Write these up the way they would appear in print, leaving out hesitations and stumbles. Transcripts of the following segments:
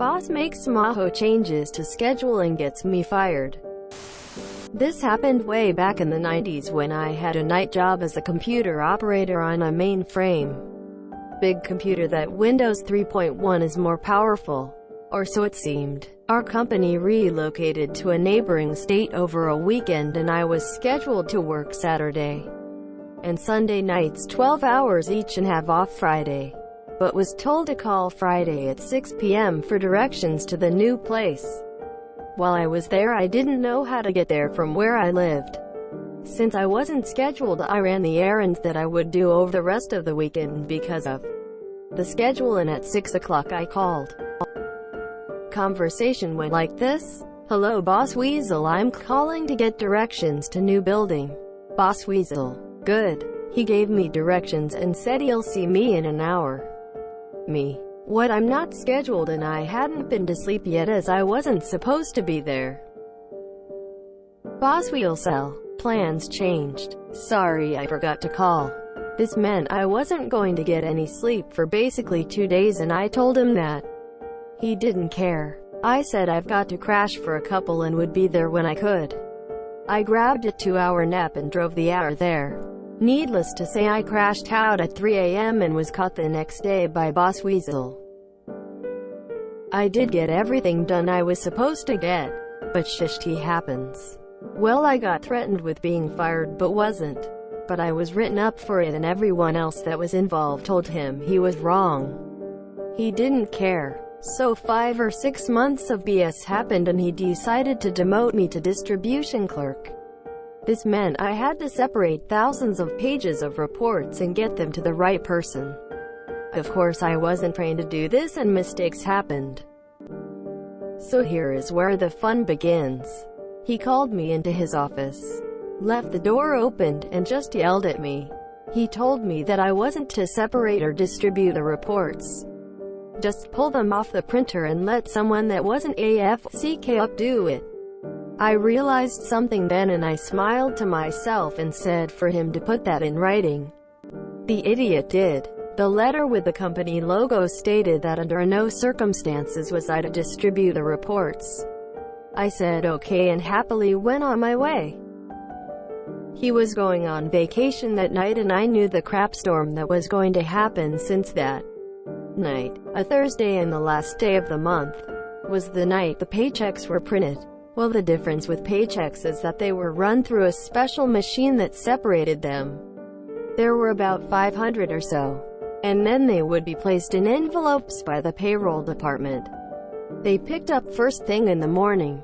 Boss makes majo changes to schedule and gets me fired. This happened way back in the 90s when I had a night job as a computer operator on a mainframe. Big computer that Windows 3.1 is more powerful. Or so it seemed. Our company relocated to a neighboring state over a weekend and I was scheduled to work Saturday and Sunday nights 12 hours each and have off Friday, but was told to call Friday at 6 p.m. for directions to the new place. While I was there, I didn't know how to get there from where I lived. Since I wasn't scheduled, I ran the errands that I would do over the rest of the weekend because of the schedule, and at 6 o'clock I called. Conversation went like this. Hello, Boss Weasel, I'm calling to get directions to new building. Boss Weasel. Good. He gave me directions and said he'll see me in an hour. Me. What? I'm not scheduled and I hadn't been to sleep yet as I wasn't supposed to be there. Boss Weasel. Plans changed. Sorry, I forgot to call. This meant I wasn't going to get any sleep for basically 2 days and I told him that. He didn't care. I said I've got to crash for a couple and would be there when I could. I grabbed a 2-hour nap and drove the hour there. Needless to say, I crashed out at 3 a.m. and was caught the next day by Boss Weasel. I did get everything done I was supposed to get, but shishty happens. Well, I got threatened with being fired but wasn't. But I was written up for it and everyone else that was involved told him he was wrong. He didn't care. So 5 or 6 months of BS happened and he decided to demote me to distribution clerk. This meant I had to separate thousands of pages of reports and get them to the right person. Of course, I wasn't trained to do this and mistakes happened. So here is where the fun begins. He called me into his office, left the door opened, and just yelled at me. He told me that I wasn't to separate or distribute the reports. Just pull them off the printer and let someone that wasn't AFCK up do it. I realized something then and I smiled to myself and said for him to put that in writing. The idiot did. The letter with the company logo stated that under no circumstances was I to distribute the reports. I said okay and happily went on my way. He was going on vacation that night and I knew the crap storm that was going to happen since that night, a Thursday and the last day of the month, was the night the paychecks were printed. Well, the difference with paychecks is that they were run through a special machine that separated them. There were about 500 or so. And then they would be placed in envelopes by the payroll department. They picked up first thing in the morning.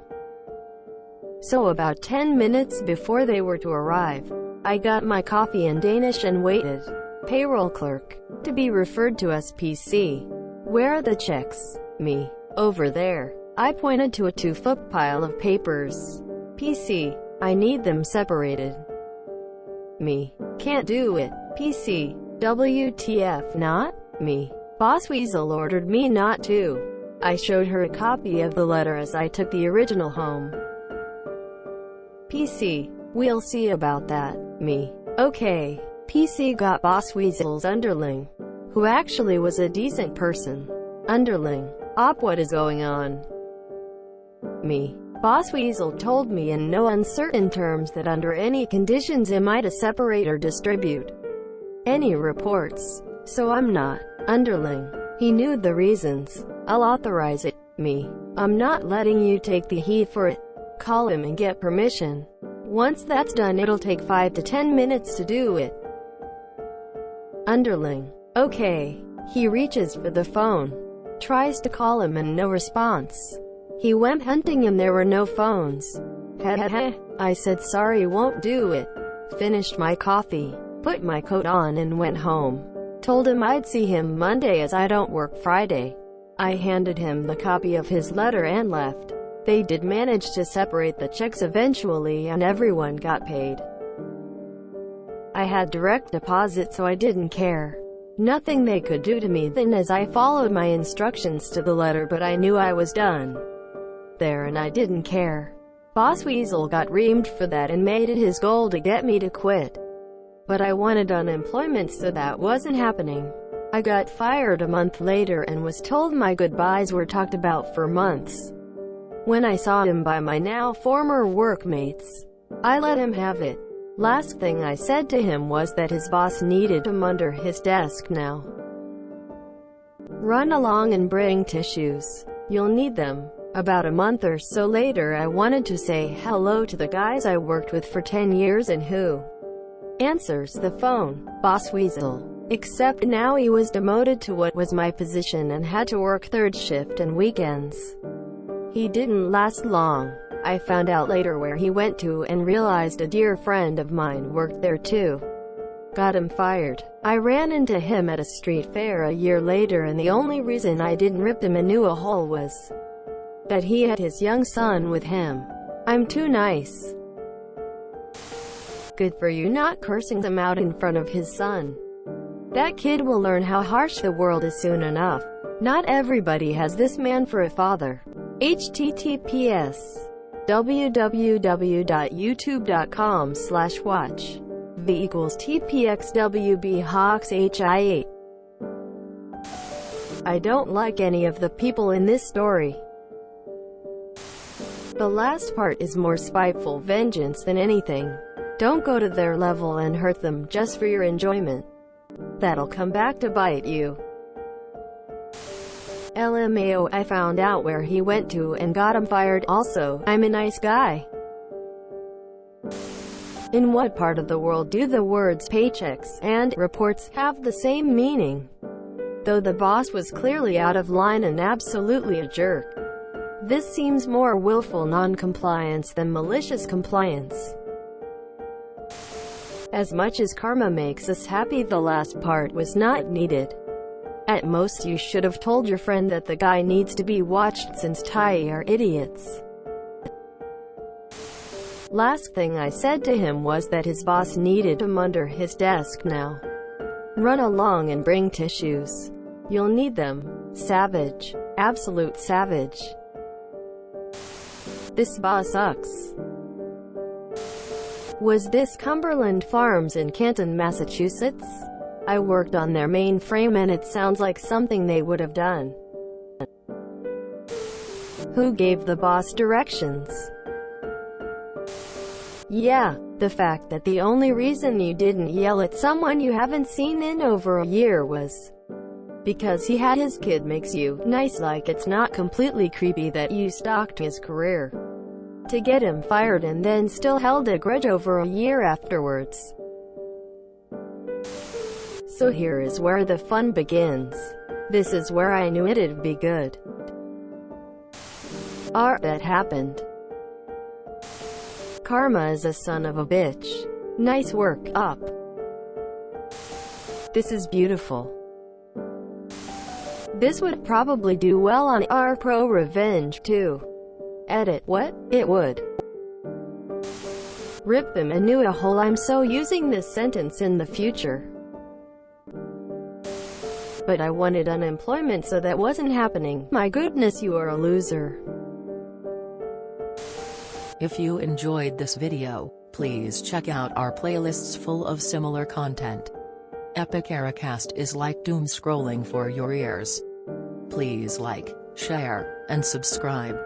So about 10 minutes before they were to arrive, I got my coffee in Danish and waited. Payroll clerk. To be referred to as PC. Where are the checks? Me. Over there. I pointed to a 2-foot pile of papers. PC. I need them separated. Me. Can't do it. PC. WTF not? Me. Boss Weasel ordered me not to. I showed her a copy of the letter as I took the original home. PC. We'll see about that. Me. Okay. PC got Boss Weasel's underling, who actually was a decent person. Underling. Op, what is going on? Me. Boss Weasel told me in no uncertain terms that under any conditions am I to separate or distribute any reports. So I'm not. Underling. He knew the reasons. I'll authorize it. Me. I'm not letting you take the heat for it. Call him and get permission. Once that's done, it'll take 5 to 10 minutes to do it. Underling. Okay. He reaches for the phone. Tries to call him and no response. He went hunting and there were no phones. Heh. I said sorry, won't do it. Finished my coffee, put my coat on and went home. Told him I'd see him Monday as I don't work Friday. I handed him the copy of his letter and left. They did manage to separate the checks eventually and everyone got paid. I had direct deposit so I didn't care. Nothing they could do to me then as I followed my instructions to the letter, but I knew I was done there and I didn't care. Boss Weasel got reamed for that and made it his goal to get me to quit. But I wanted unemployment so that wasn't happening. I got fired a month later and was told my goodbyes were talked about for months. When I saw him by my now former workmates, I let him have it. Last thing I said to him was that his boss needed him under his desk now. Run along and bring tissues. You'll need them. About a month or so later, I wanted to say hello to the guys I worked with for 10 years and who answers the phone? Boss Weasel. Except now he was demoted to what was my position and had to work third shift and weekends. He didn't last long. I found out later where he went to and realized a dear friend of mine worked there too. Got him fired. I ran into him at a street fair a year later, and the only reason I didn't rip him a new hole was that he had his young son with him. I'm too nice. Good for you not cursing him out in front of his son. That kid will learn how harsh the world is soon enough. Not everybody has this man for a father. https://www.youtube.com/watch v=tpxwbhawks:8. I don't like any of the people in this story. The last part is more spiteful vengeance than anything. Don't go to their level and hurt them just for your enjoyment. That'll come back to bite you. LMAO, I found out where he went to and got him fired. Also, I'm a nice guy. In what part of the world do the words paychecks and reports have the same meaning? Though the boss was clearly out of line and absolutely a jerk. This seems more willful non-compliance than malicious compliance. As much as karma makes us happy, the last part was not needed. At most you should have told your friend that the guy needs to be watched since Thai are idiots. Last thing I said to him was that his boss needed him under his desk now. Run along and bring tissues. You'll need them. Savage. Absolute savage. This boss sucks. Was this Cumberland Farms in Canton, Massachusetts? I worked on their mainframe and it sounds like something they would have done. Who gave the boss directions? Yeah, the fact that the only reason you didn't yell at someone you haven't seen in over a year was because he had his kid makes you nice. Like it's not completely creepy that you stalked his career to get him fired and then still held a grudge over a year afterwards. So here is where the fun begins. This is where I knew it'd be good. That happened. Karma is a son of a bitch. Nice work, up. This is beautiful. This would probably do well on our Pro Revenge too. Edit. What? It would. Rip them a new hole. I'm so using this sentence in the future. But I wanted unemployment, so that wasn't happening. My goodness, you are a loser. If you enjoyed this video, please check out our playlists full of similar content. Epic Ericast is like doom scrolling for your ears. Please like, share, and subscribe.